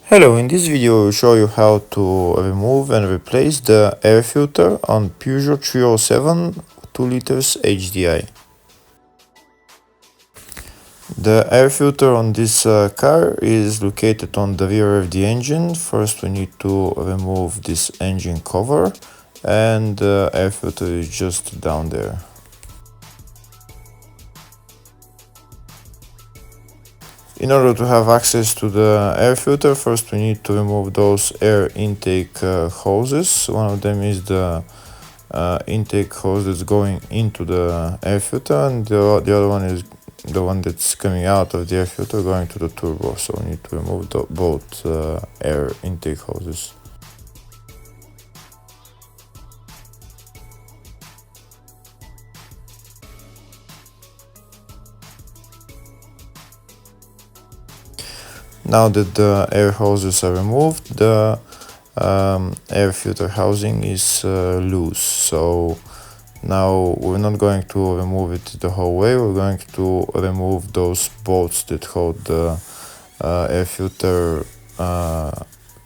Hello, in this video I will show you how to remove and replace the air filter on Peugeot 307 2 liters HDI. The air filter on this car is located on the rear of the engine. First we need to remove this engine cover, and the air filter is just down there. In order to have access to the air filter, first we need to remove those air intake hoses. One of them is the intake hose that's going into the air filter, and the other one is the one that's coming out of the air filter going to the turbo. So we need to remove both air intake hoses. Now that the air hoses are removed, the air filter housing is loose. So now we're not going to remove it the whole way. We're going to remove those bolts that hold the air filter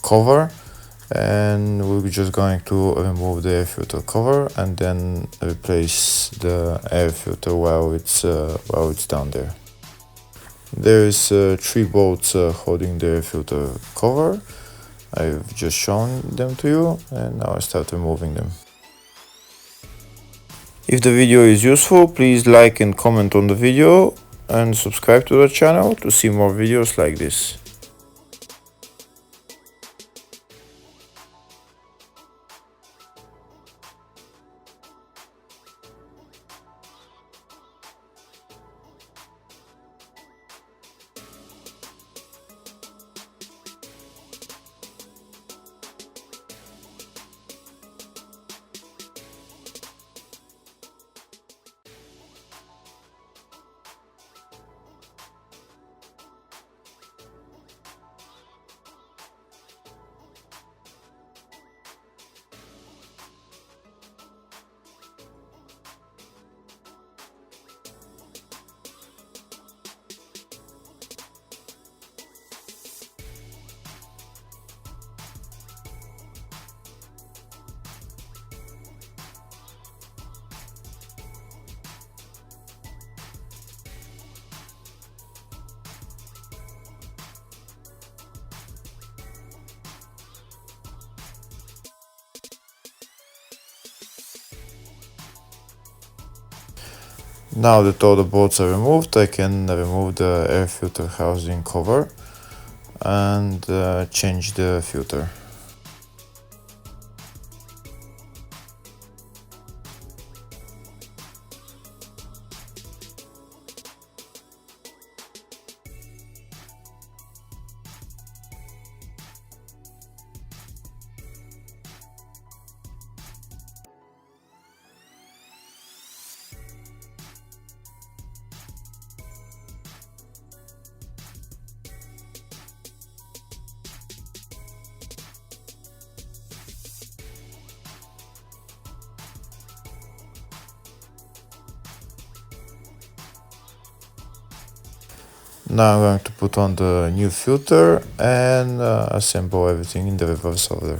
cover, and we're just going to remove the air filter cover and then replace the air filter while it's down there. There's 3 bolts holding the air filter cover. I've just shown them to you, and now I start removing them. If the video is useful, please like and comment on the video and subscribe to the channel to see more videos like this. Now that all the bolts are removed, I can remove the air filter housing cover and change the filter. Now I'm going to put on the new filter and assemble everything in the reverse order.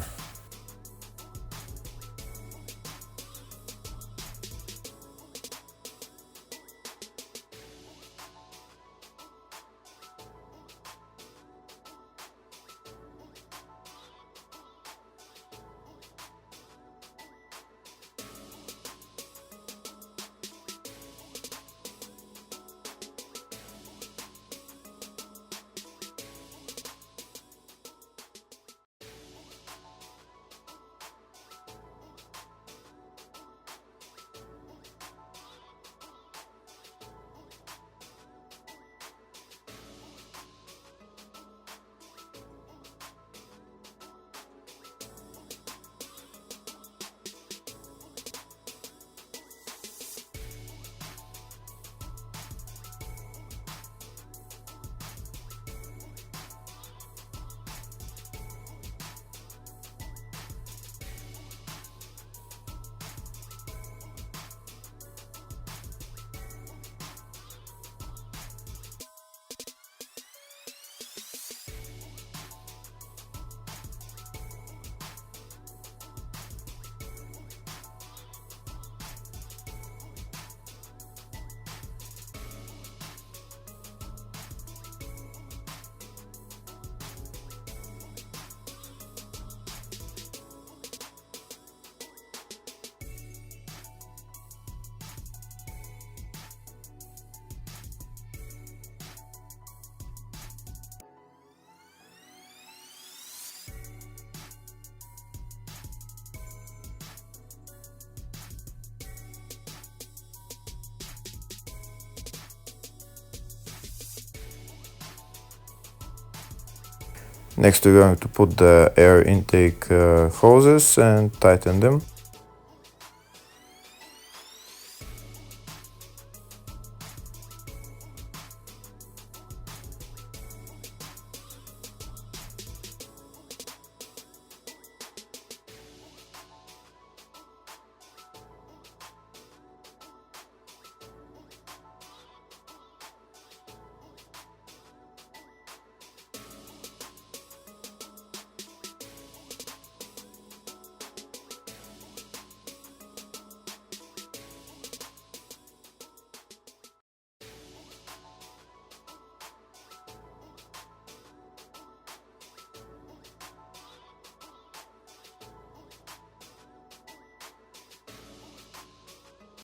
Next we're going to put the air intake hoses and tighten them.